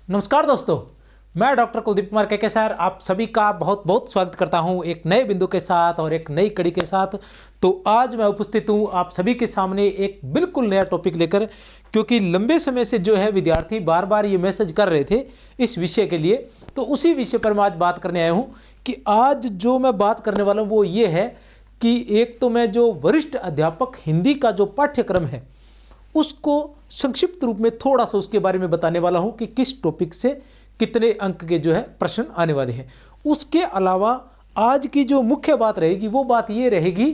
नमस्कार दोस्तों, मैं डॉक्टर कुलदीप कुमार के सर आप सभी का बहुत बहुत स्वागत करता हूं एक नए बिंदु के साथ और एक नई कड़ी के साथ। तो आज मैं उपस्थित हूं आप सभी के सामने एक बिल्कुल नया टॉपिक लेकर, क्योंकि लंबे समय से जो है विद्यार्थी बार बार ये मैसेज कर रहे थे इस विषय के लिए। तो उसी विषय पर मैं आज बात करने आया हूँ कि आज जो मैं बात करने वाला हूँ वो ये है कि एक तो मैं जो वरिष्ठ अध्यापक हिंदी का जो पाठ्यक्रम है उसको संक्षिप्त रूप में थोड़ा सा उसके बारे में बताने वाला हूं कि किस टॉपिक से कितने अंक के जो है प्रश्न आने वाले हैं। उसके अलावा आज की जो मुख्य बात रहेगी वो बात ये रहेगी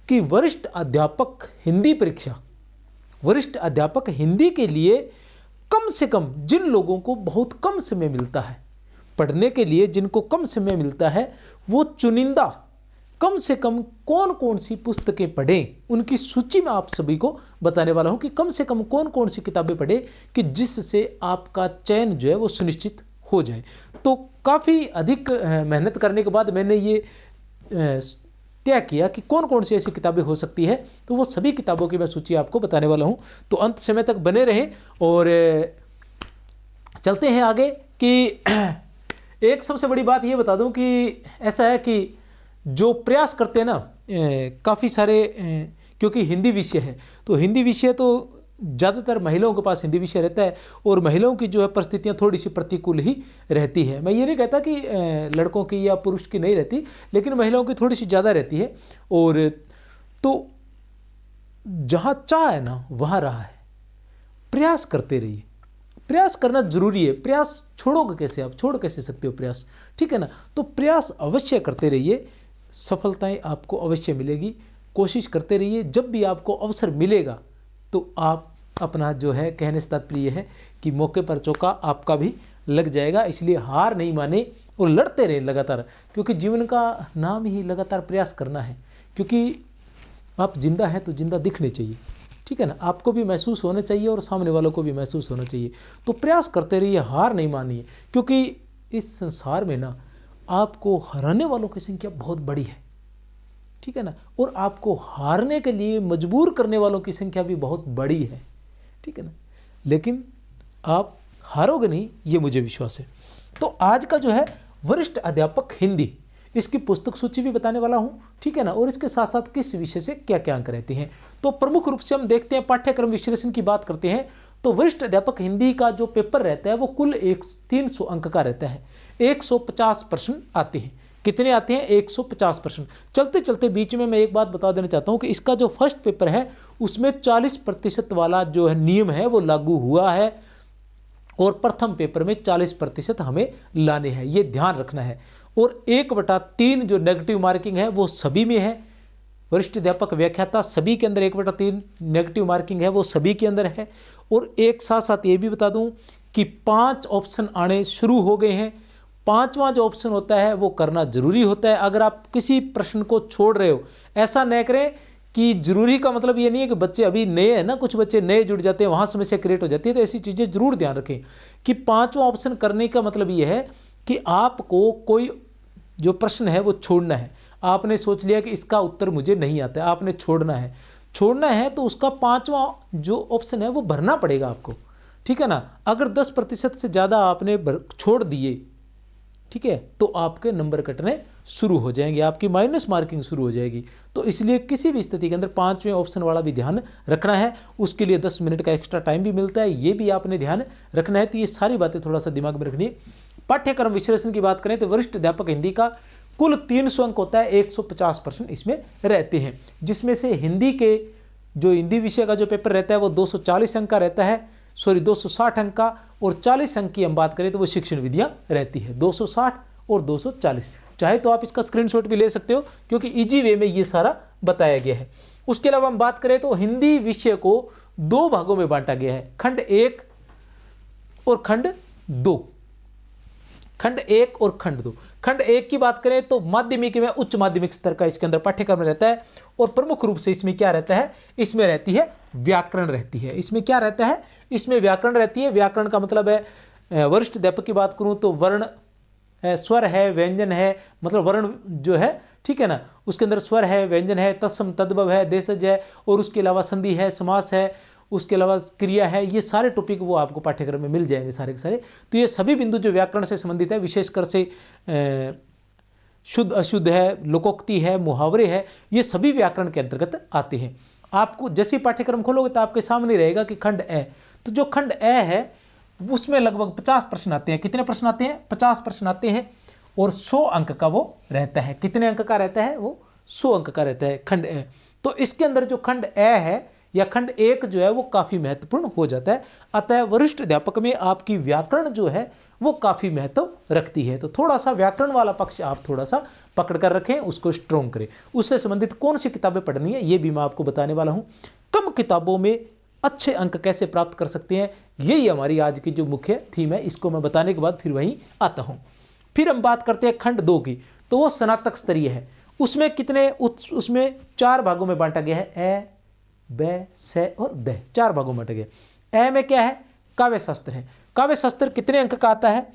कि वरिष्ठ अध्यापक हिंदी परीक्षा, वरिष्ठ अध्यापक हिंदी के लिए कम से कम जिन लोगों को बहुत कम समय मिलता है पढ़ने के लिए, जिनको कम समय मिलता है वो चुनिंदा कम से कम कौन कौन सी पुस्तकें पढ़ें, उनकी सूची में आप सभी को बताने वाला हूं कि कम से कम कौन कौन सी किताबें पढ़ें कि जिससे आपका चयन जो है वो सुनिश्चित हो जाए। तो काफ़ी अधिक मेहनत करने के बाद मैंने ये तय किया कि कौन कौन सी ऐसी किताबें हो सकती है, तो वो सभी किताबों की मैं सूची आपको बताने वाला हूँ। तो अंत समय तक बने रहें और चलते हैं आगे। कि एक सबसे बड़ी बात ये बता दूं कि ऐसा है कि जो प्रयास करते हैं ना काफ़ी सारे, क्योंकि हिंदी विषय है तो हिंदी विषय तो ज़्यादातर महिलाओं के पास हिंदी विषय रहता है और महिलाओं की जो है परिस्थितियाँ थोड़ी सी प्रतिकूल ही रहती है। मैं ये नहीं कहता कि लड़कों की या पुरुष की नहीं रहती, लेकिन महिलाओं की थोड़ी सी ज़्यादा रहती है। और तो जहाँ चाह है ना वहाँ रहा है, प्रयास करते रहिए। प्रयास करना जरूरी है, प्रयास छोड़ोगे कैसे, आप छोड़ कैसे सकते हो प्रयास, ठीक है ना। तो प्रयास अवश्य करते रहिए, सफलताएं आपको अवश्य मिलेगी। कोशिश करते रहिए, जब भी आपको अवसर मिलेगा तो आप अपना जो है, कहने से तात्पर्य है कि मौके पर चौका आपका भी लग जाएगा। इसलिए हार नहीं माने और लड़ते रहें लगातार, क्योंकि जीवन का नाम ही लगातार प्रयास करना है। क्योंकि आप जिंदा हैं तो जिंदा दिखने चाहिए, ठीक है ना, आपको भी महसूस होना चाहिए और सामने वालों को भी महसूस होना चाहिए। तो प्रयास करते रहिए, हार नहीं मानिए, क्योंकि इस संसार में ना आपको हराने वालों की संख्या बहुत बड़ी है, ठीक है ना, और आपको हारने के लिए मजबूर करने वालों की संख्या भी बहुत बड़ी है, ठीक है ना। लेकिन आप हारोगे नहीं, ये मुझे विश्वास है। तो आज का जो है वरिष्ठ अध्यापक हिंदी, इसकी पुस्तक सूची भी बताने वाला हूं, ठीक है ना, और इसके साथ साथ किस विषय से क्या क्या अंक रहते हैं। तो प्रमुख रूप से हम देखते हैं, पाठ्यक्रम विश्लेषण की बात करते हैं तो वरिष्ठ अध्यापक हिंदी का जो पेपर रहता है वो कुल 300 अंक का रहता है। 150 प्रश्न आते हैं। कितने आते हैं? 150 प्रश्न। चलते चलते बीच में मैं एक बात बता देना चाहता हूं कि इसका जो फर्स्ट पेपर है उसमें 40% वाला जो है नियम है वो लागू हुआ है और प्रथम पेपर में 40% हमें लाने हैं, ये ध्यान रखना है। और 1/3 जो नेगेटिव मार्किंग है वो सभी में है। वरिष्ठ अध्यापक व्याख्याता सभी के अंदर 1/3 नेगेटिव मार्किंग है वो सभी के अंदर है। और एक साथ साथ ये भी बता दूं कि 5 ऑप्शन आने शुरू हो गए हैं। 5वां जो ऑप्शन होता है वो करना जरूरी होता है। अगर आप किसी प्रश्न को छोड़ रहे हो, ऐसा न करें कि जरूरी का मतलब ये नहीं है कि बच्चे अभी नए हैं ना, कुछ बच्चे नए जुड़ जाते हैं, वहाँ समस्या क्रिएट हो जाती है। तो ऐसी चीज़ें जरूर ध्यान रखें कि 5वां ऑप्शन करने का मतलब ये है कि आपको कोई जो प्रश्न है वो छोड़ना है। आपने सोच लिया कि इसका उत्तर मुझे नहीं आता है, आपने छोड़ना है तो उसका 5वां जो ऑप्शन है वो भरना पड़ेगा आपको, ठीक है ना। अगर 10% से ज़्यादा आपने छोड़ दिए, ठीक है, तो आपके नंबर कटने शुरू हो जाएंगे, आपकी माइनस मार्किंग शुरू हो जाएगी। तो इसलिए किसी भी स्थिति के अंदर 5वें ऑप्शन वाला भी ध्यान रखना है। उसके लिए 10 मिनट का एक्स्ट्रा टाइम भी मिलता है, ये भी आपने ध्यान रखना है। तो ये सारी बातें थोड़ा सा दिमाग में रखनी है। पाठ्यक्रम विश्लेषण की बात करें तो वरिष्ठ अध्यापक हिंदी का कुल 300 अंक होता है। 150 प्रश्न इसमें रहते हैं, जिसमें से हिंदी के जो हिंदी विषय का जो पेपर रहता है वो 240 अंक का रहता है, 260 अंक का। और 40 अंक की हम बात करें तो वो शिक्षण विधियां रहती है, 260 और 240। चाहे तो आप इसका स्क्रीनशॉट भी ले सकते हो, क्योंकि इजी वे में ये सारा बताया गया है। उसके अलावा हम बात करें तो हिंदी विषय को 2 भागों में बांटा गया है, खंड 1 और खंड 2। खंड 1 और खंड 2। खंड 1 की बात करें तो माध्यमिक में उच्च माध्यमिक स्तर का इसके अंदर पाठ्यक्रम रहता है। और प्रमुख रूप से इसमें क्या रहता है? इसमें रहती है व्याकरण रहती है। इसमें क्या रहता है? इसमें व्याकरण रहती है। व्याकरण का मतलब है, वरिष्ठ अध्यापक की बात करूं तो वर्ण स्वर है, व्यंजन है, मतलब वर्ण जो है, ठीक है ना, उसके अंदर स्वर है, व्यंजन है, तत्सम तद्भव है, देशज है, और उसके अलावा संधि है, समास है, उसके अलावा क्रिया है, ये सारे टॉपिक वो आपको पाठ्यक्रम में मिल जाएंगे सारे के सारे। तो ये सभी बिंदु जो व्याकरण से संबंधित है, विशेषकर से शुद्ध अशुद्ध है, लोकोक्ति है, मुहावरे है, ये सभी व्याकरण के अंतर्गत आते हैं। आपको जैसे पाठ्यक्रम खोलोगे तो आपके सामने रहेगा कि खंड ए, तो जो खंड ए है उसमें लगभग 50 प्रश्न आते हैं। कितने प्रश्न आते हैं? 50 प्रश्न आते हैं और 100 अंक का वो रहता है। कितने अंक का रहता है? वो 100 अंक का रहता है खंड ए। तो इसके अंदर जो खंड ए है या खंड 1 जो है वो काफ़ी महत्वपूर्ण हो जाता है। अतः वरिष्ठ अध्यापक में आपकी व्याकरण जो है वो काफ़ी महत्व रखती है। तो थोड़ा सा व्याकरण वाला पक्ष आप थोड़ा सा पकड़ कर रखें, उसको स्ट्रॉन्ग करें। उससे संबंधित कौन सी किताबें पढ़नी है ये भी मैं आपको बताने वाला हूँ। कम किताबों में अच्छे अंक कैसे प्राप्त कर सकते हैं, यही हमारी आज की जो मुख्य थीम है। इसको मैं बताने के बाद फिर वहीं आता हूँ। फिर हम बात करते हैं खंड 2 की, तो वो स्नातक स्तरीय है। उसमें कितने उसमें 4 भागों में बांटा गया है, ए, ब, से और द, 4 भागों में बांटा गया। ए में क्या है? काव्य शास्त्र है। काव्य शास्त्र कितने अंक का आता है?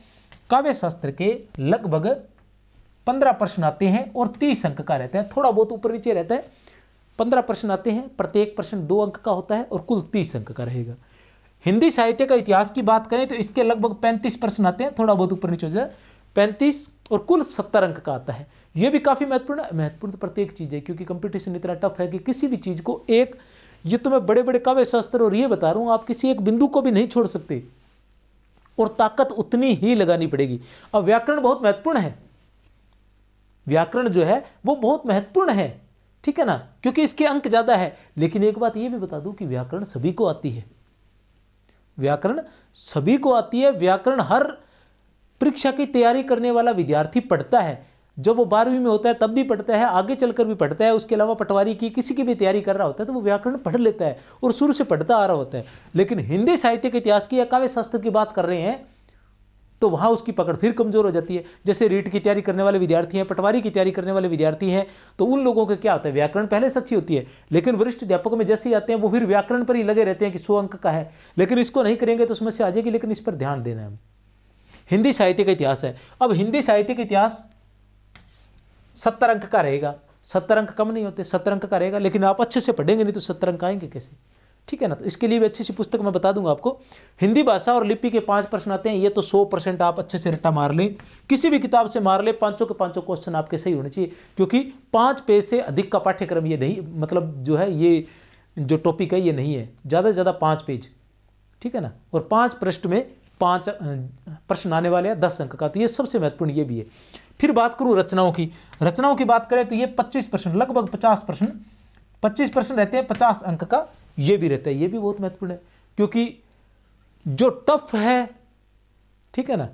काव्य शास्त्र के लगभग 15 प्रश्न आते हैं और 30 अंक का रहता है, थोड़ा बहुत ऊपर नीचे रहता है। 15 प्रश्न आते हैं, प्रत्येक प्रश्न 2 अंक का होता है और कुल 30 अंक का रहेगा। हिंदी साहित्य का इतिहास की बात करें तो इसके लगभग 35 प्रश्न आते हैं, थोड़ा बहुत ऊपर नीचे हो जाए, 35 और कुल 70 अंक का आता है। यह भी काफ़ी महत्वपूर्ण प्रत्येक चीज़ है, क्योंकि कंपटीशन इतना टफ है कि किसी भी चीज़ को एक, ये तो मैं बड़े बड़े काव्य शास्त्र और ये बता रहा हूँ, आप किसी एक बिंदु को भी नहीं छोड़ सकते और ताकत उतनी ही लगानी पड़ेगी। अब व्याकरण बहुत महत्वपूर्ण है, व्याकरण जो है वो बहुत महत्वपूर्ण है, ठीक है ना, क्योंकि इसके अंक ज़्यादा है। लेकिन एक बात ये भी बता दूं कि व्याकरण सभी को आती है, व्याकरण सभी को आती है। व्याकरण हर परीक्षा की तैयारी करने वाला विद्यार्थी पढ़ता है। जब वो 12वीं में होता है तब भी पढ़ता है, आगे चलकर भी पढ़ता है। उसके अलावा पटवारी की किसी की भी तैयारी कर रहा होता है तो वो व्याकरण पढ़ लेता है और शुरू से पढ़ता आ रहा होता है। लेकिन हिंदी साहित्य के इतिहास की या काव्य शास्त्र की बात कर रहे हैं तो वहाँ उसकी पकड़ फिर कमज़ोर हो जाती है। जैसे रीट की तैयारी करने वाले विद्यार्थी हैं, पटवारी की तैयारी करने वाले विद्यार्थी हैं, तो उन लोगों के क्या होता है, व्याकरण पहले से अच्छी होती है। लेकिन वरिष्ठ अध्यापक में जैसे ही आते हैं वो फिर व्याकरण पर ही लगे रहते हैं कि 100 अंक का है, लेकिन इसको नहीं करेंगे तो समस्या आ जाएगी। लेकिन इस पर ध्यान देना है। हिंदी साहित्य का इतिहास है। अब हिंदी साहित्य का इतिहास 70 अंक का रहेगा। 70 अंक कम नहीं होते, 70 अंक का रहेगा। लेकिन आप अच्छे से पढ़ेंगे नहीं तो 70 अंक आएंगे कैसे, ठीक है ना। तो इसके लिए भी अच्छी सी पुस्तक मैं बता दूंगा आपको। हिंदी भाषा और लिपि के 5 प्रश्न आते हैं, ये तो 100% आप अच्छे से रट्टा मार लें, किसी भी किताब से मार ले, 5 के 5 क्वेश्चन आपके सही होने चाहिए। क्योंकि 5 पेज से अधिक का पाठ्यक्रम ये नहीं, मतलब जो है ये जो टॉपिक है ये नहीं है, ज़्यादा से ज़्यादा 5 पेज, ठीक है ना। और 5 पृष्ठ में 5 प्रश्न आने वाले हैं 10 अंक का, तो ये सबसे महत्वपूर्ण ये भी है। फिर बात करूँ रचनाओं की, रचनाओं की बात करें तो ये 25 प्रश्न, लगभग 50 प्रश्न, 25 प्रश्न रहते हैं, 50 अंक का ये भी रहता है। ये भी बहुत महत्वपूर्ण है, क्योंकि जो टफ है, ठीक है ना,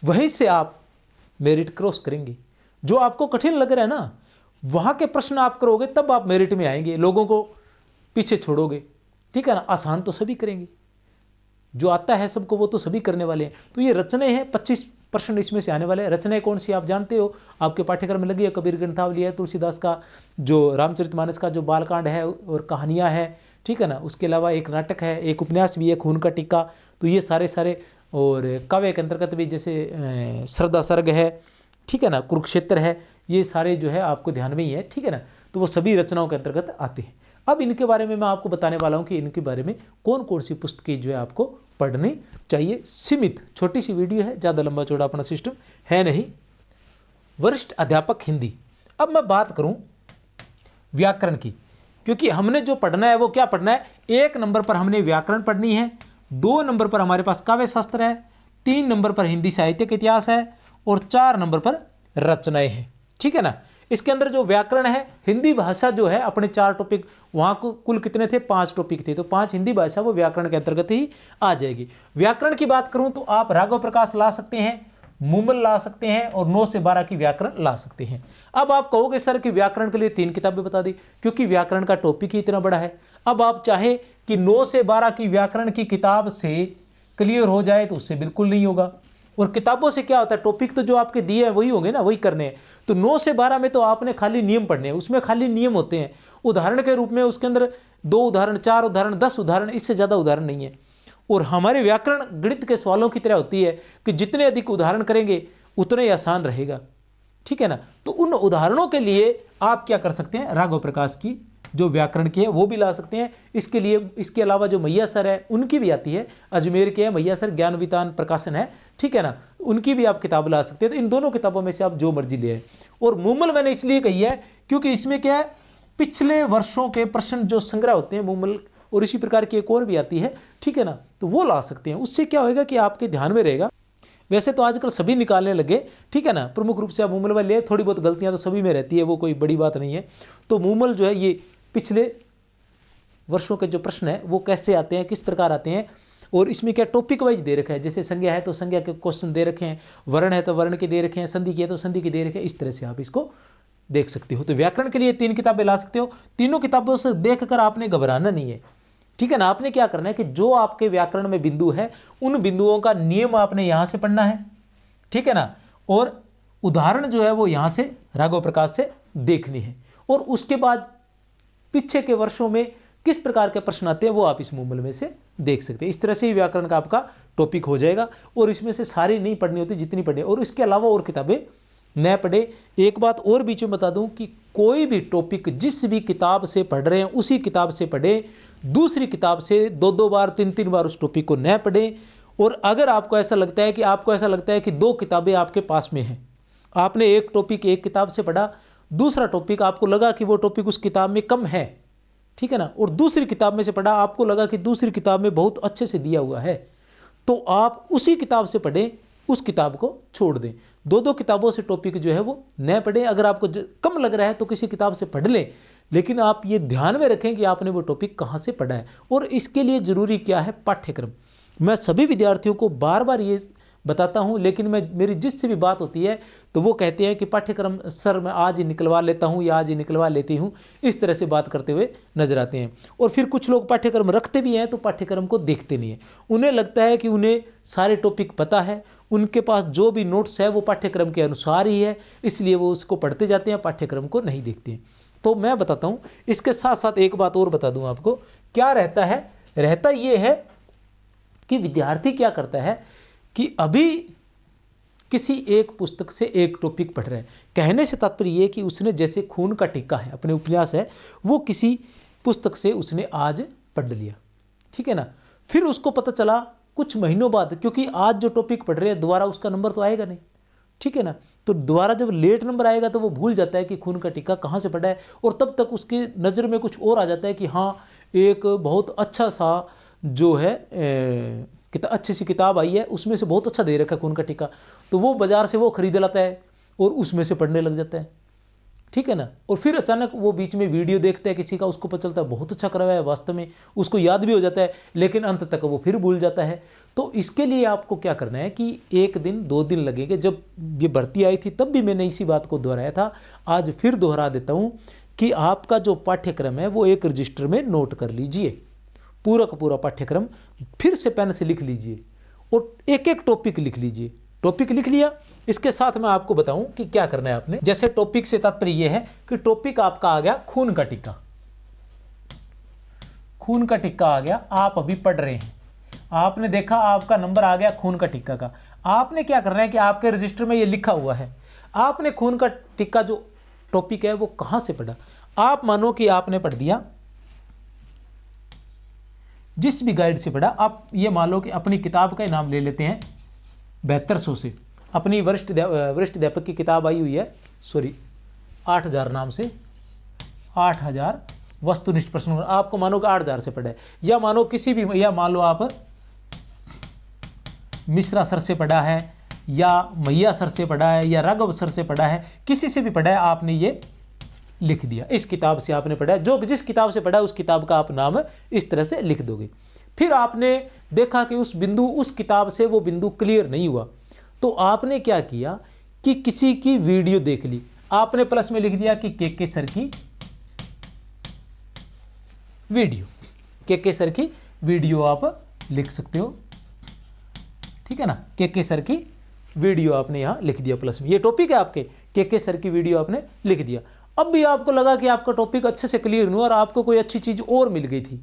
वहीं से आप मेरिट क्रॉस करेंगे। जो आपको कठिन लग रहा है ना, वहां के प्रश्न आप करोगे तब आप मेरिट में आएंगे, लोगों को पीछे छोड़ोगे, ठीक है ना। आसान तो सभी करेंगे, जो आता है सबको वो तो सभी करने वाले हैं। तो ये रचनाएं हैं, 25 प्रश्न इसमें से आने वाले हैं। रचनाएं कौन सी आप जानते हो, आपके पाठ्यक्रम में लगी है। कबीर ग्रंथावली है, तुलसीदास का जो रामचरितमानस का जो बालकांड है और कहानियाँ है, ठीक है ना। उसके अलावा एक नाटक है, एक उपन्यास भी है, खून का टीका। तो ये सारे और काव्य के अंतर्गत भी जैसे श्रद्धा सर्ग है, ठीक है ना, कुरुक्षेत्र है, ये सारे जो है आपको ध्यान में ही है, ठीक है ना। तो वो सभी रचनाओं के अंतर्गत आते हैं। अब इनके बारे में मैं आपको बताने वाला हूँ कि इनके बारे में कौन कौन सी पुस्तकें जो है आपको पढ़नी चाहिए। सीमित छोटी सी वीडियो है, ज़्यादा लंबा चौड़ा अपना सिस्टम है नहीं। वरिष्ठ अध्यापक हिंदी। अब मैं बात करूँ व्याकरण की, क्योंकि हमने जो पढ़ना है वो क्या पढ़ना है, 1 नंबर पर हमने व्याकरण पढ़नी है, 2 नंबर पर हमारे पास काव्य शास्त्र है, 3 नंबर पर हिंदी साहित्य का इतिहास है और 4 नंबर पर रचनाएं हैं, ठीक है ना। इसके अंदर जो व्याकरण है, हिंदी भाषा जो है अपने 4 टॉपिक, वहाँ को कुल कितने थे, 5 टॉपिक थे, तो 5 हिंदी भाषा वो व्याकरण के अंतर्गत ही आ जाएगी। व्याकरण की बात करूँ तो आप राघव प्रकाश ला सकते हैं, मूमल ला सकते हैं और 9 से 12 की व्याकरण ला सकते हैं। अब आप कहोगे सर कि व्याकरण के लिए 3 किताबें बता दी, क्योंकि व्याकरण का टॉपिक ही इतना बड़ा है। अब आप चाहे कि 9 से 12 की व्याकरण की किताब से क्लियर हो जाए तो उससे बिल्कुल नहीं होगा। और किताबों से क्या होता है, टॉपिक तो जो आपके दिए हैं वही होंगे ना, वही करने हैं। तो 9 से 12 में तो आपने खाली नियम पढ़ने हैं, उसमें खाली नियम होते हैं, उदाहरण के रूप में उसके अंदर 2 उदाहरण, 4 उदाहरण, 10 उदाहरण, इससे ज़्यादा उदाहरण नहीं है। और हमारे व्याकरण गणित के सवालों की तरह होती है कि जितने अधिक उदाहरण करेंगे उतने ही आसान रहेगा, ठीक है ना। तो उन उदाहरणों के लिए आप क्या कर सकते हैं, राघव प्रकाश की जो व्याकरण की है वो भी ला सकते हैं। इसके लिए इसके अलावा जो मैया सर है उनकी भी आती है, अजमेर के है मैया सर, ज्ञान वितान प्रकाशन है, ठीक है ना, उनकी भी आप किताब ला सकते हैं। तो इन दोनों किताबों में से आप जो मर्जी ले आए। और मूमल मैंने इसलिए कही है क्योंकि इसमें क्या है, पिछले वर्षों के प्रश्न जो संग्रह होते हैं मूमल, और इसी प्रकार की एक और भी आती है, ठीक है ना, तो वो ला सकते हैं। उससे क्या होगा कि आपके ध्यान में रहेगा। वैसे तो आजकल सभी निकालने लगे, ठीक है ना, प्रमुख रूप से आप मूमल वाले, थोड़ी बहुत गलतियां तो सभी में रहती है, वो कोई बड़ी बात नहीं है। तो मूमल जो है ये पिछले वर्षों के जो प्रश्न है वो कैसे आते हैं, किस प्रकार आते हैं, और इसमें क्या टॉपिक वाइज दे रखा है। जैसे संज्ञा है तो संज्ञा के क्वेश्चन दे रखे हैं, वर्ण है तो वर्ण के दे रखे हैं, संधि की है तो संधि के दे रखे हैं। इस तरह से आप इसको देख सकते हो। तो व्याकरण के लिए 3 किताबें ला सकते हो। तीनों किताबों से देखकर आपने घबराना नहीं है, ठीक है ना। आपने क्या करना है कि जो आपके व्याकरण में बिंदु है उन बिंदुओं का नियम आपने यहां से पढ़ना है, ठीक है ना, और उदाहरण जो है वो यहां से राघव प्रकाश से देखनी है। और उसके बाद पीछे के वर्षों में किस प्रकार के प्रश्न आते हैं वो आप इस मूमल में से देख सकते हैं। इस तरह से ही व्याकरण का आपका टॉपिक हो जाएगा। और इसमें से सारी नहीं पढ़नी होती, जितनी पढ़े। और इसके अलावा और किताबें न पढ़े। एक बात और बीच में बता दूं कि कोई भी टॉपिक जिस भी किताब से पढ़ रहे हैं उसी किताब से पढ़े, दूसरी किताब से 2-2 बार 3-3 बार उस टॉपिक को न पढ़े। और अगर आपको ऐसा लगता है कि 2 किताबें आपके पास में हैं, आपने एक टॉपिक एक किताब से पढ़ा, दूसरा टॉपिक आपको लगा कि वो टॉपिक उस किताब में कम है, ठीक है ना, और दूसरी किताब में से पढ़ा, आपको लगा कि दूसरी किताब में बहुत अच्छे से दिया हुआ है, तो आप उसी किताब से पढ़ें, उस किताब को छोड़ दें। 2-2 किताबों से टॉपिक जो है वो न पढ़ें। अगर आपको कम लग रहा है तो किसी किताब से पढ़ लें, लेकिन आप ये ध्यान में रखें कि आपने वो टॉपिक कहाँ से पढ़ा है। और इसके लिए ज़रूरी क्या है, पाठ्यक्रम। मैं सभी विद्यार्थियों को बार बार ये बताता हूँ, लेकिन मेरी जिससे भी बात होती है तो वो कहते हैं कि पाठ्यक्रम सर मैं आज ही निकलवा लेता हूँ या आज ही निकलवा लेती हूँ, इस तरह से बात करते हुए नजर आते हैं। और फिर कुछ लोग पाठ्यक्रम रखते भी हैं तो पाठ्यक्रम को देखते नहीं हैं। उन्हें लगता है कि उन्हें सारे टॉपिक पता है, उनके पास जो भी नोट्स है वो पाठ्यक्रम के अनुसार ही है, इसलिए वो उसको पढ़ते जाते हैं, पाठ्यक्रम को नहीं देखते हैं। तो मैं बताता हूँ। इसके साथ साथ एक बात और बता दूँ आपको, क्या रहता ये है कि विद्यार्थी क्या करता है कि अभी किसी एक पुस्तक से एक टॉपिक पढ़ रहा है। कहने से तात्पर्य ये कि उसने जैसे खून का टीका है, अपने उपन्यास है, वो किसी पुस्तक से उसने आज पढ़ लिया, ठीक है ना। फिर उसको पता चला कुछ महीनों बाद, क्योंकि आज जो टॉपिक पढ़ रहे हैं दोबारा उसका नंबर तो आएगा नहीं, ठीक है ना, तो दोबारा जब लेट नंबर आएगा तो वो भूल जाता है कि खून का टीका कहाँ से पढ़ा है। और तब तक उसकी नज़र में कुछ और आ जाता है कि हाँ एक बहुत अच्छा सा जो है अच्छी सी किताब आई है, उसमें से बहुत अच्छा दे रखा है खून का टीका, तो वो बाजार से वो खरीद लाता है और उसमें से पढ़ने लग जाता है, ठीक है ना। और फिर अचानक वो बीच में वीडियो देखता है किसी का, उसको पता चलता है बहुत अच्छा करवाया है, वास्तव में उसको याद भी हो जाता है, लेकिन अंत तक वो फिर भूल जाता है। तो इसके लिए आपको क्या करना है कि 1 दिन 2 दिन लगेंगे। जब ये भर्ती आई थी तब भी मैंने इसी बात को दोहराया था, आज फिर दोहरा देता हूँ कि आपका जो पाठ्यक्रम है वो एक रजिस्टर में नोट कर लीजिए, पूरा का पूरा पाठ्यक्रम फिर से पेन से लिख लीजिए और एक एक टॉपिक लिख लीजिए। टॉपिक लिख लिया, इसके साथ मैं आपको बताऊं कि क्या करना है आपने। जैसे टॉपिक से तात्पर्य यह है कि टॉपिक आपका आ गया खून का टीका, खून का टीका आ गया, आप अभी पढ़ रहे हैं, आपने देखा आपका नंबर आ गया खून का टीका का। आपने क्या करना है कि आपके रजिस्टर में ये लिखा हुआ है, आपने खून का टीका जो टॉपिक है वो कहां से पढ़ा। आप मानो कि आपने पढ़ दिया जिस भी गाइड से पढ़ा, आप ये मान लो कि अपनी किताब का नाम ले लेते हैं 7200 से, अपनी वरिष्ठ अध्यापक की किताब आई हुई है, 8000 नाम से, 8000 वस्तुनिष्ठ प्रश्न, आपको मानो कि 8000 से पढ़ा है, या मानो किसी भी, या मान लो आप मिश्रा सर से पढ़ा है, या मैया सर से पढ़ा है, या राघव सर से पढ़ा है, किसी से भी पढ़ा है, आपने ये लिख दिया, इस किताब से आपने पढ़ा है, जो जिस किताब से पढ़ा है उस किताब का आप नाम इस तरह से लिख दोगे। फिर आपने देखा कि उस किताब से वो बिंदु क्लियर नहीं हुआ, तो आपने क्या किया कि किसी की वीडियो देख ली, आपने प्लस में लिख दिया कि के सर की वीडियो, के सर की वीडियो आप लिख सकते हो, ठीक है ना। के सर की वीडियो आपने यहां लिख दिया प्लस में, ये टॉपिक है आपके, के सर की वीडियो आपने लिख दिया। अब भी आपको लगा कि आपका टॉपिक अच्छे से क्लियर नहीं हुआ और आपको कोई अच्छी चीज और मिल गई थी,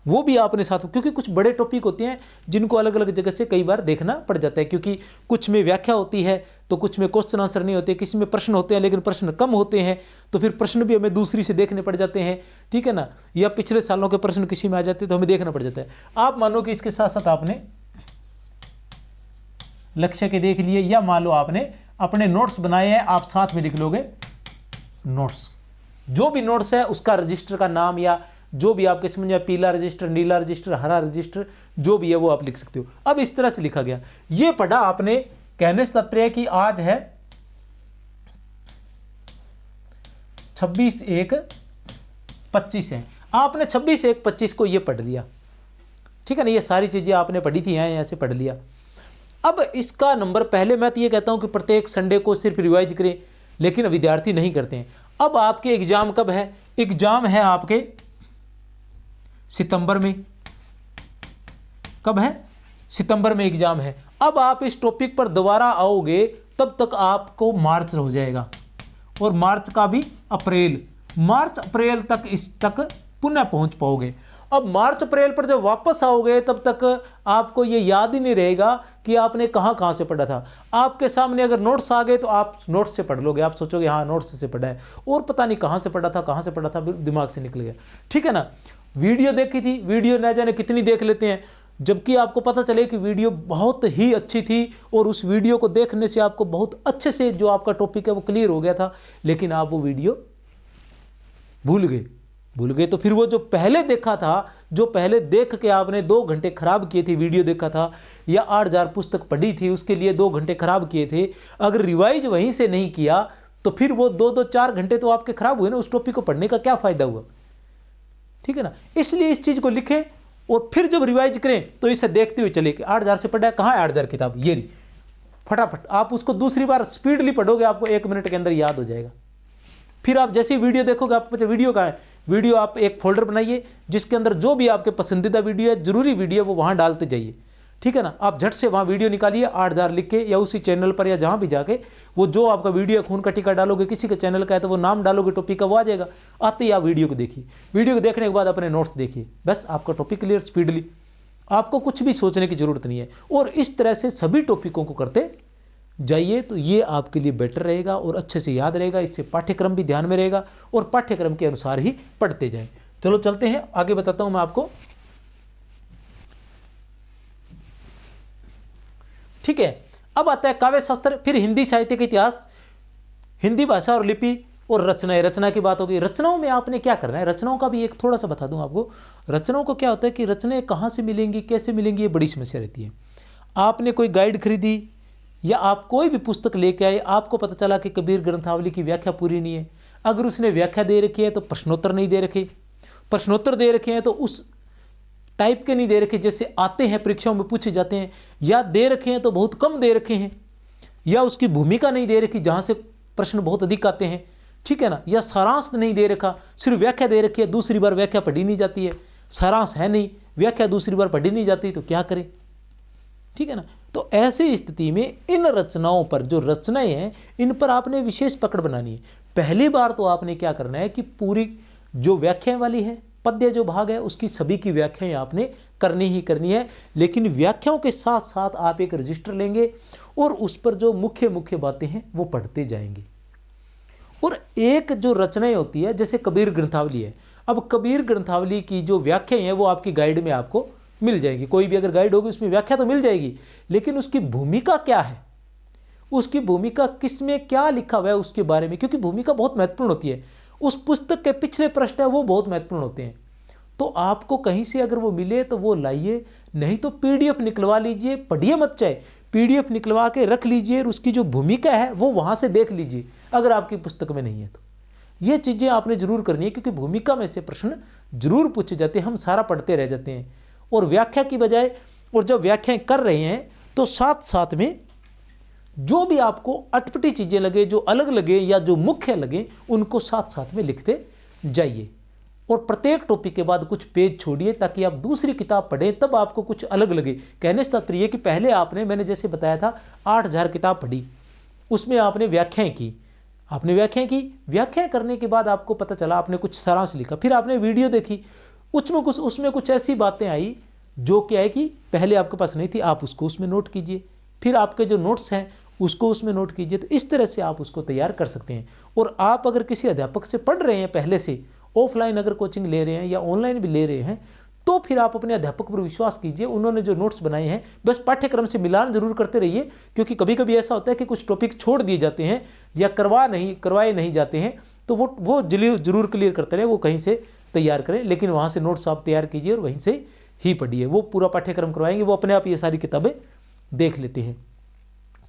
वो भी आपने साथ, क्योंकि कुछ बड़े टॉपिक होते हैं जिनको अलग अलग जगह से कई बार देखना पड़ जाता है, क्योंकि कुछ में व्याख्या होती है तो कुछ में क्वेश्चन आंसर नहीं होते, किसी में प्रश्न होते हैं लेकिन प्रश्न कम होते हैं, तो फिर प्रश्न भी हमें दूसरी से देखने पड़ जाते हैं, ठीक है ना, या पिछले सालों के प्रश्न किसी में आ जाते हैं तो हमें देखना पड़ जाता है। आप मानो कि इसके साथ साथ आपने लक्ष्य के देख लिए, या मान लो आपने अपने नोट्स बनाए हैं, आप साथ में लिख लोगे नोट्स। जो भी नोट्स है उसका रजिस्टर का नाम, या जो भी आपके समझ में, पीला रजिस्टर, नीला रजिस्टर, हरा रजिस्टर, जो भी है वो आप लिख सकते हो। अब इस तरह से लिखा गया, ये पढ़ा आपने। कहने से तात्पर्य कि आज है 26/1/25 है, आपने 26/1/25 को ये पढ़ लिया, ठीक है ना, ये सारी चीजें आपने पढ़ी थी, यहाँ से पढ़ लिया। अब इसका नंबर, पहले मैं तो ये कहता हूं कि प्रत्येक संडे को सिर्फ रिवाइज करें, लेकिन विद्यार्थी नहीं करते हैं। अब आपके एग्जाम कब है? एग्जाम है आपके सितंबर में। कब है? सितंबर में एग्जाम है। अब आप इस टॉपिक पर दोबारा आओगे तब तक आपको मार्च हो जाएगा, और मार्च का भी अप्रैल, मार्च अप्रैल तक इस तक पुनः पहुंच पाओगे। अब मार्च अप्रैल पर जब वापस आओगे तब तक आपको ये याद ही नहीं रहेगा कि आपने कहाँ से पढ़ा था। आपके सामने अगर नोट्स आ गए तो आप नोट्स से पढ़ लोगे, आप सोचोगे हाँ नोट्स से पढ़ा है, और पता नहीं कहाँ से पढ़ा था, दिमाग से निकल गया, ठीक है ना। वीडियो देखी थी, वीडियो न जाने कितनी देख लेते हैं, जबकि आपको पता चले कि वीडियो बहुत ही अच्छी थी और उस वीडियो को देखने से आपको बहुत अच्छे से जो आपका टॉपिक है वो क्लियर हो गया था, लेकिन आप वो वीडियो भूल गए। तो फिर वो जो पहले देखा था, जो पहले देख के आपने 2 घंटे खराब किए थे, वीडियो देखा था या 8000 पुस्तक पढ़ी थी, उसके लिए 2 घंटे खराब किए थे, अगर रिवाइज वहीं से नहीं किया तो फिर वो 2-4 घंटे तो आपके खराब हुए ना। उस टॉपिक को पढ़ने का क्या फायदा हुआ, ठीक है ना। इसलिए इस चीज को लिखें और फिर जब रिवाइज करें तो इसे देखते हुए चले कि 8000 से पढ़ा है, कहाँ है 8000 किताब, ये रही, फटाफट आप उसको दूसरी बार स्पीडली पढ़ोगे, आपको 1 मिनट के अंदर याद हो जाएगा। फिर आप जैसे ही वीडियो देखोगे आपको पता वीडियो कहाँ है, वीडियो आप एक फोल्डर बनाइए जिसके अंदर जो भी आपके पसंदीदा वीडियो है, जरूरी वीडियो, वो वहाँ डालते जाइए, ठीक है ना। आप झट से वहाँ वीडियो निकालिए 8000 लिख के, या उसी चैनल पर या जहाँ भी जाके वो जो आपका वीडियो खून का टीका डालोगे, किसी के चैनल का है तो वो नाम डालोगे टॉपिक का, वो आ जाएगा। आते ही आप वीडियो को देखिए, वीडियो को देखने के बाद अपने नोट्स देखिए, बस आपका टॉपिक क्लियर स्पीडली, आपको कुछ भी सोचने की जरूरत नहीं है। और इस तरह से सभी टॉपिकों को करते जाइए तो ये आपके लिए बेटर रहेगा और अच्छे से याद रहेगा। इससे पाठ्यक्रम भी ध्यान में रहेगा और पाठ्यक्रम के अनुसार ही पढ़ते जाएं। चलो चलते हैं आगे, बताता हूं मैं आपको, ठीक है। अब आता है काव्य शास्त्र, फिर हिंदी साहित्य का इतिहास, हिंदी भाषा और लिपि और रचनाएं। रचना की बात होगी। रचनाओं में आपने क्या करना है, रचनाओं का भी एक थोड़ा सा बता दूं आपको। रचनाओं को क्या होता है कि रचनाएं कहाँ से मिलेंगी, कैसे मिलेंगी, ये बड़ी समस्या रहती है। आपने कोई गाइड खरीदी या आप कोई भी पुस्तक लेके आए, आपको पता चला कि कबीर ग्रंथावली की व्याख्या पूरी नहीं है। अगर उसने व्याख्या दे रखी है तो प्रश्नोत्तर नहीं दे रखे, प्रश्नोत्तर दे रखे हैं तो उस टाइप के नहीं दे रखे जैसे आते हैं परीक्षाओं में पूछे जाते हैं, या दे रखे हैं तो बहुत कम दे रखे हैं, या उसकी भूमिका नहीं दे रखी जहाँ से प्रश्न बहुत अधिक आते हैं, ठीक है ना, या सारांश नहीं दे रखा, सिर्फ व्याख्या दे रखी है, दूसरी बार व्याख्या पढ़ी नहीं जाती है, सारांश है नहीं, व्याख्या दूसरी बार पढ़ी नहीं जाती, तो क्या करें, ठीक है ना। तो ऐसी स्थिति में इन रचनाओं पर, जो रचनाएं हैं, इन पर आपने विशेष पकड़ बनानी है। पहली बार तो आपने क्या करना है कि पूरी जो व्याख्याएं वाली है, पद्य जो भाग है, उसकी सभी की व्याख्याएं आपने करनी ही करनी है। लेकिन व्याख्याओं के साथ साथ आप एक रजिस्टर लेंगे और उस पर जो मुख्य मुख्य बातें हैं वो पढ़ते जाएंगे। और एक जो रचनाएं होती है, जैसे कबीर ग्रंथावली है, अब कबीर ग्रंथावली की जो व्याख्याएं हैं वो आपकी गाइड में आपको मिल जाएगी। कोई भी अगर गाइड होगी उसमें व्याख्या तो मिल जाएगी, लेकिन उसकी भूमिका क्या है, उसकी भूमिका किसमें क्या लिखा हुआ है उसके बारे में, क्योंकि भूमिका बहुत महत्वपूर्ण होती है। उस पुस्तक के पिछले प्रश्न है वो बहुत महत्वपूर्ण होते हैं। तो आपको कहीं से अगर वो मिले तो वो लाइए, नहीं तो पीडीएफ निकलवा लीजिए, पढ़िए मत चाहे, पीडीएफ निकलवा के रख लीजिए और उसकी जो भूमिका है वो वहाँ से देख लीजिए, अगर आपकी पुस्तक में नहीं है तो। ये चीज़ें आपने जरूर करनी है, क्योंकि भूमिका में से प्रश्न जरूर पूछे जाते हैं, हम सारा पढ़ते रह जाते हैं। और व्याख्या की बजाय, और जब व्याख्याएं कर रहे हैं तो साथ साथ में जो भी आपको अटपटी चीज़ें लगे, जो अलग लगे या जो मुख्य लगे, उनको साथ साथ में लिखते जाइए। और प्रत्येक टॉपिक के बाद कुछ पेज छोड़िए ताकि आप दूसरी किताब पढ़ें, तब आपको कुछ अलग लगे। कहने से तात्पर्य कि पहले आपने, मैंने जैसे बताया था, 8000 किताब पढ़ी, उसमें आपने व्याख्याएं की, व्याख्याएं करने के बाद आपको पता चला, आपने कुछ सारांश लिखा, फिर आपने वीडियो देखी, उसमें कुछ ऐसी बातें आई जो क्या है कि पहले आपके पास नहीं थी, आप उसको उसमें नोट कीजिए, फिर आपके जो नोट्स हैं उसको उसमें नोट कीजिए। तो इस तरह से आप उसको तैयार कर सकते हैं। और आप अगर किसी अध्यापक से पढ़ रहे हैं पहले से, ऑफलाइन अगर कोचिंग ले रहे हैं या ऑनलाइन भी ले रहे हैं, तो फिर आप अपने अध्यापक पर विश्वास कीजिए। उन्होंने जो नोट्स बनाए हैं बस पाठ्यक्रम से मिलान जरूर करते रहिए, क्योंकि कभी कभी ऐसा होता है कि कुछ टॉपिक छोड़ दिए जाते हैं या करवाए नहीं जाते हैं, तो वो जरूर क्लियर करते रहे, वो कहीं से तैयार करें, लेकिन वहाँ से नोट्स आप तैयार कीजिए और वहीं से ही पढ़िए। वो पूरा पाठ्यक्रम करवाएंगे, वो अपने आप ये सारी किताबें देख लेते हैं।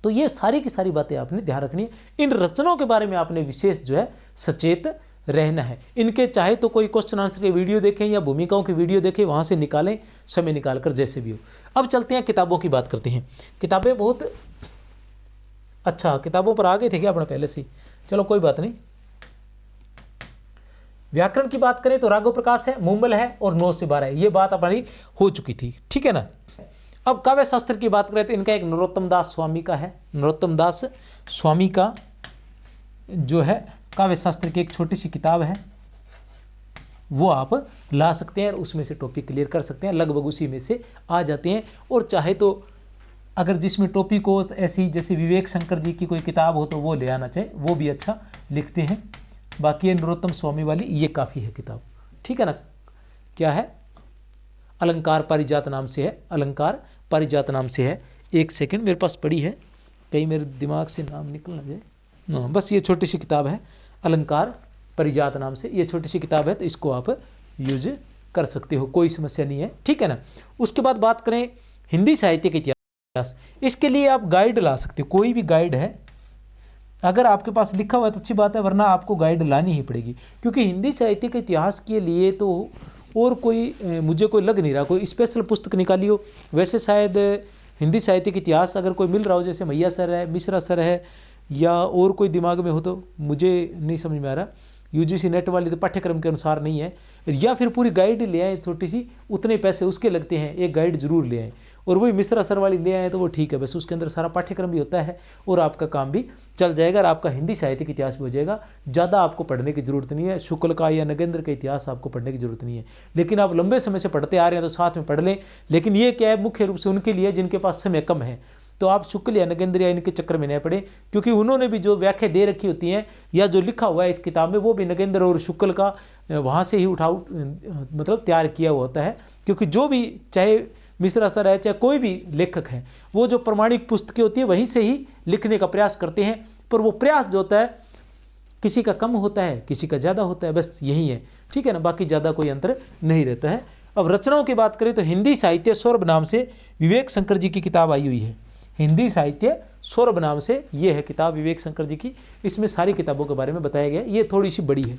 तो ये सारी की सारी बातें आपने ध्यान रखनी है। इन रचनाओं के बारे में आपने विशेष जो है सचेत रहना है। इनके चाहे तो कोई क्वेश्चन आंसर की वीडियो देखें या भूमिकाओं की वीडियो देखें, वहाँ से निकालें, समय निकालकर, जैसे भी हो। अब चलते हैं किताबों की बात करते हैं। किताबें बहुत अच्छा, किताबों पर आ गए थे क्या अपने पहले से? चलो कोई बात नहीं। व्याकरण की बात करें तो राघव प्रकाश है, मुंबल है और 9 से 12 है, ये बात हमारी हो चुकी थी, ठीक है ना। अब काव्य शास्त्र की बात करें तो इनका एक नरोत्तम दास स्वामी का है। नरोत्तम दास स्वामी का जो है काव्य शास्त्र की एक छोटी सी किताब है, वो आप ला सकते हैं और उसमें से टॉपिक क्लियर कर सकते हैं, लगभग उसी में से आ जाते हैं। और चाहे तो अगर जिसमें टॉपिक हो ऐसी, जैसे विवेक शंकर जी की कोई किताब हो तो वो ले आना चाहिए, वो भी अच्छा लिखते हैं। बाकी ये नरोत्तम स्वामी वाली ये काफ़ी है किताब, ठीक है ना। क्या है? अलंकार पारिजात नाम से है, अलंकार पारिजात नाम से है। एक सेकंड, मेरे पास पड़ी है, कहीं मेरे दिमाग से नाम निकल ना जाए। बस ये छोटी सी किताब है, अलंकार पारिजात नाम से, ये छोटी सी किताब है, तो इसको आप यूज कर सकते हो, कोई समस्या नहीं है, ठीक है ना। उसके बाद बात करें हिंदी साहित्य के इतिहास, इसके लिए आप गाइड ला सकते हो, कोई भी गाइड है, अगर आपके पास लिखा हुआ है तो अच्छी बात है, वरना आपको गाइड लानी ही पड़ेगी। क्योंकि हिंदी साहित्य के इतिहास के लिए तो और कोई मुझे कोई लग नहीं रहा, कोई स्पेशल पुस्तक निकाली हो। वैसे शायद हिंदी साहित्य के इतिहास अगर कोई मिल रहा हो, जैसे मैया सर है, मिश्रा सर है, या और कोई दिमाग में हो तो मुझे नहीं समझ में आ रहा। यूजीसी नेट वाली तो पाठ्यक्रम के अनुसार नहीं है, या फिर पूरी गाइड ले आए छोटी सी, उतने पैसे उसके लगते हैं, एक गाइड जरूर ले आए। और वही मिश्रा सर वाली ले आए तो वो ठीक है, बस उसके अंदर सारा पाठ्यक्रम भी होता है और आपका काम भी चल जाएगा और आपका हिंदी साहित्य का इतिहास भी हो जाएगा। ज़्यादा आपको पढ़ने की जरूरत नहीं है, शुक्ल का या नगेंद्र का इतिहास आपको पढ़ने की जरूरत नहीं है। लेकिन आप लंबे समय से पढ़ते आ रहे हैं तो साथ में पढ़ लें। लेकिन ये क्या है, मुख्य रूप से उनके लिए जिनके पास समय कम है, तो आप शुक्ल या नगेंद्र या इनके चक्कर में नहीं पड़े, क्योंकि उन्होंने भी जो व्याख्या दे रखी होती हैं या जो लिखा हुआ है इस किताब में, वो भी नगेंद्र और शुक्ल का वहाँ से ही मतलब तैयार किया हुआ होता है। क्योंकि जो भी, चाहे मिश्रा सर है चाहे कोई भी लेखक है, वो जो प्रमाणिक पुस्तकें होती है वहीं से ही लिखने का प्रयास करते हैं। पर वो प्रयास जो होता है किसी का कम होता है, किसी का ज़्यादा होता है, बस यही है, ठीक है ना। बाकी ज़्यादा कोई अंतर नहीं रहता है। अब रचनाओं की बात करें तो हिंदी साहित्य सौरभ नाम से विवेक शंकर जी की किताब आई हुई है। हिंदी साहित्य सौरभ नाम से ये है किताब विवेक शंकर जी की। इसमें सारी किताबों के बारे में बताया गया। ये थोड़ी सी बड़ी है,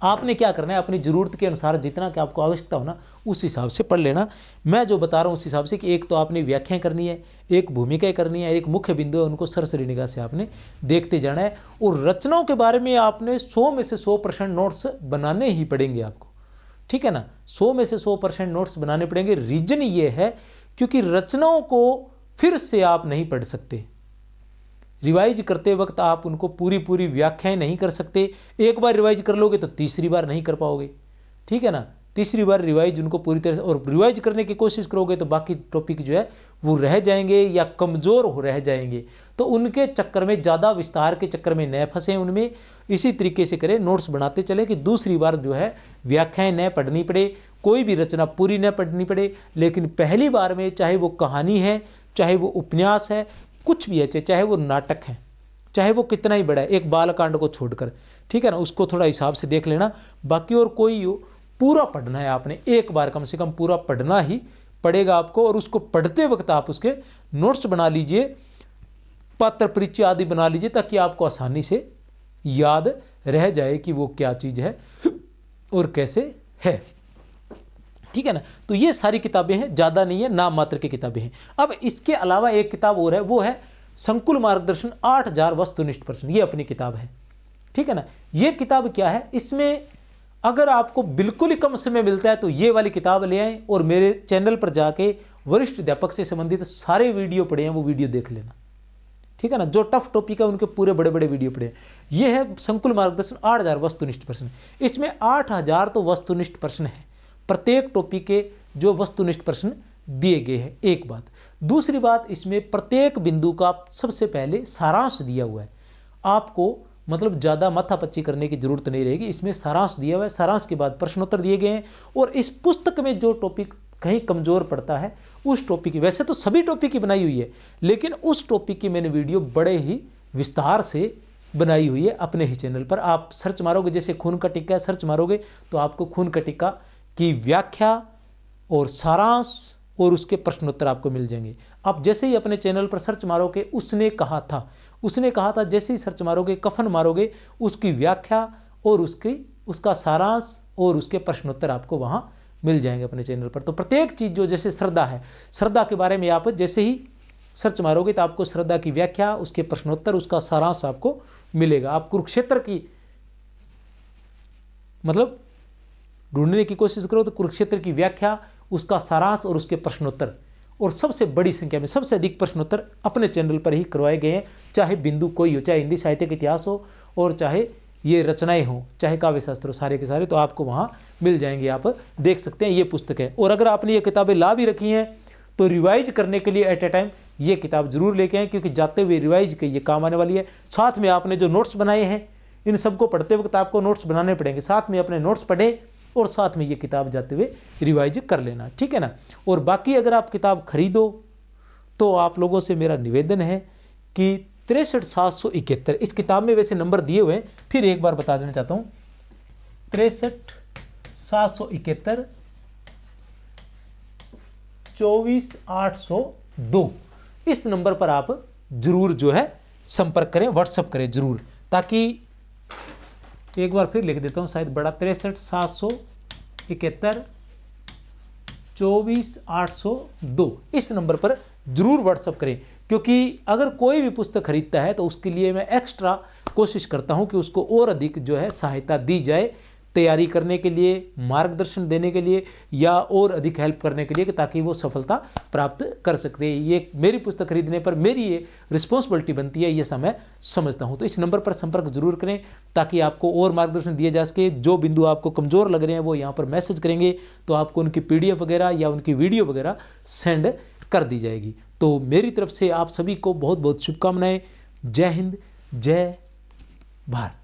आपने क्या करना है, अपनी ज़रूरत के अनुसार जितना कि आपको आवश्यकता हो ना उस हिसाब से पढ़ लेना। मैं जो बता रहा हूँ उस हिसाब से कि एक तो आपने व्याख्याएं करनी है, एक भूमिकाएं करनी है, एक मुख्य बिंदु है, उनको सरसरी निगाह से आपने देखते जाना है। और रचनाओं के बारे में आपने 100 में से 100% नोट्स बनाने ही पड़ेंगे आपको, ठीक है ना। 100 में से 100% नोट्स बनाने पड़ेंगे। रीजन ये है क्योंकि रचनाओं को फिर से आप नहीं पढ़ सकते, रिवाइज करते वक्त आप उनको पूरी व्याख्याएं नहीं कर सकते। एक बार रिवाइज कर लोगे तो तीसरी बार नहीं कर पाओगे, ठीक है ना। तीसरी बार रिवाइज उनको पूरी तरह से, और रिवाइज करने की कोशिश करोगे तो बाकी टॉपिक जो है वो रह जाएंगे या कमज़ोर हो रह जाएंगे। तो उनके चक्कर में, ज़्यादा विस्तार के चक्कर में न फंसे उनमें। इसी तरीके से करें, नोट्स बनाते चले कि दूसरी बार जो है व्याख्याएं न पढ़नी पड़े, कोई भी रचना पूरी न पढ़नी पड़े। लेकिन पहली बार में चाहे वो कहानी है, चाहे वो उपन्यास है, कुछ भी है, चाहे वो नाटक है, चाहे वो कितना ही बड़ा है, एक बालकांड को छोड़कर, ठीक है ना, उसको थोड़ा हिसाब से देख लेना। बाकी और कोई हो, पूरा पढ़ना है आपने, एक बार कम से कम पूरा पढ़ना ही पड़ेगा आपको। और उसको पढ़ते वक्त आप उसके नोट्स बना लीजिए, पात्र परिचय आदि बना लीजिए, ताकि आपको आसानी से याद रह जाए कि वो क्या चीज़ है और कैसे है, ठीक है ना। तो ये सारी किताबें हैं, ज़्यादा नहीं है, नाम मात्र की किताबें हैं। अब इसके अलावा एक किताब और है, वो है संकुल मार्गदर्शन 8000 वस्तुनिष्ठ प्रश्न। ये अपनी किताब है, ठीक है ना। ये किताब क्या है, इसमें अगर आपको बिल्कुल ही कम समय मिलता है तो ये वाली किताब ले आएँ और मेरे चैनल पर जाके वरिष्ठ अध्यापक से संबंधित सारे वीडियो पड़े हैं, वो वीडियो देख लेना, ठीक है ना। जो टफ टॉपिक है उनके पूरे बड़े बड़े वीडियो पड़े। ये है संकुल मार्गदर्शन 8000 वस्तुनिष्ठ प्रश्न। इसमें 8000 तो वस्तुनिष्ठ प्रश्न है, प्रत्येक टॉपिक के जो वस्तुनिष्ठ प्रश्न दिए गए हैं। एक बात। दूसरी बात, इसमें प्रत्येक बिंदु का सबसे पहले सारांश दिया हुआ है। आपको मतलब ज़्यादा माथापच्ची करने की जरूरत नहीं रहेगी, इसमें सारांश दिया हुआ है, सारांश के बाद प्रश्नोत्तर दिए गए हैं। और इस पुस्तक में जो टॉपिक कहीं कमज़ोर पड़ता है उस टॉपिक की, वैसे तो सभी टॉपिक की बनाई हुई है, लेकिन उस टॉपिक की मैंने वीडियो बड़े ही विस्तार से बनाई हुई है अपने ही चैनल पर। आप सर्च मारोगे, जैसे खून का टिक्का सर्च मारोगे तो आपको खून का टिक्का की व्याख्या और सारांश और उसके प्रश्नोत्तर आपको मिल जाएंगे। आप जैसे ही अपने चैनल पर सर्च मारोगे उसने कहा था, जैसे ही सर्च मारोगे, कफन मारोगे, उसकी व्याख्या और उसका सारांश और उसके प्रश्नोत्तर आपको वहाँ मिल जाएंगे अपने चैनल पर। तो प्रत्येक चीज़ जो, जैसे श्रद्धा है, श्रद्धा के बारे में आप जैसे ही सर्च मारोगे तो आपको श्रद्धा की व्याख्या, उसके प्रश्नोत्तर, उसका सारांश आपको मिलेगा। आप कुरुक्षेत्र की मतलब ढूंढने की कोशिश करो तो कुरुक्षेत्र की व्याख्या, उसका सारांश और उसके प्रश्नोत्तर, और सबसे बड़ी संख्या में सबसे अधिक प्रश्नोत्तर अपने चैनल पर ही करवाए गए हैं। चाहे बिंदु कोई हो, चाहे हिंदी साहित्य का इतिहास हो और चाहे ये रचनाएं हो, चाहे काव्य शास्त्र हो, सारे के सारे तो आपको वहाँ मिल जाएंगे। आप देख सकते हैं ये पुस्तक है। और अगर आपने ये किताबें ला भी रखी हैं तो रिवाइज करने के लिए एट ए टाइम ये किताब जरूर लेके आएँ, क्योंकि जाते हुए रिवाइज के ये काम आने वाली है। साथ में आपने जो नोट्स बनाए हैं इन सबको पढ़ते वक्त आपको नोट्स बनाने पड़ेंगे, साथ में अपने नोट्स पढ़ें और साथ में ये किताब जाते हुए रिवाइज कर लेना, ठीक है ना। और बाकी अगर आप किताब खरीदो तो आप लोगों से मेरा निवेदन है कि 63,771 इस किताब में वैसे नंबर दिए हुए हैं, फिर एक बार बता देना चाहता हूँ, 63,771 24,802 इस नंबर पर आप जरूर जो है संपर्क करें, व्हाट्सअप करें जरूर, ताकि एक बार फिर लिख देता हूँ शायद बड़ा, 63,771 24,802 इस नंबर पर जरूर व्हाट्सअप करें। क्योंकि अगर कोई भी पुस्तक खरीदता है तो उसके लिए मैं एक्स्ट्रा कोशिश करता हूं कि उसको और अधिक जो है सहायता दी जाए, तैयारी करने के लिए, मार्गदर्शन देने के लिए, या और अधिक हेल्प करने के लिए, कि ताकि वो सफलता प्राप्त कर सकते हैं। ये मेरी पुस्तक खरीदने पर मेरी ये रिस्पॉन्सिबिलिटी बनती है, ये सब मैं समझता हूँ। तो इस नंबर पर संपर्क जरूर करें ताकि आपको और मार्गदर्शन दिया जा सके। जो बिंदु आपको कमज़ोर लग रहे हैं वो यहाँ पर मैसेज करेंगे तो आपको उनकी PDF वगैरह या उनकी वीडियो वगैरह सेंड कर दी जाएगी। तो मेरी तरफ से आप सभी को बहुत बहुत शुभकामनाएं। जय हिंद, जय भारत।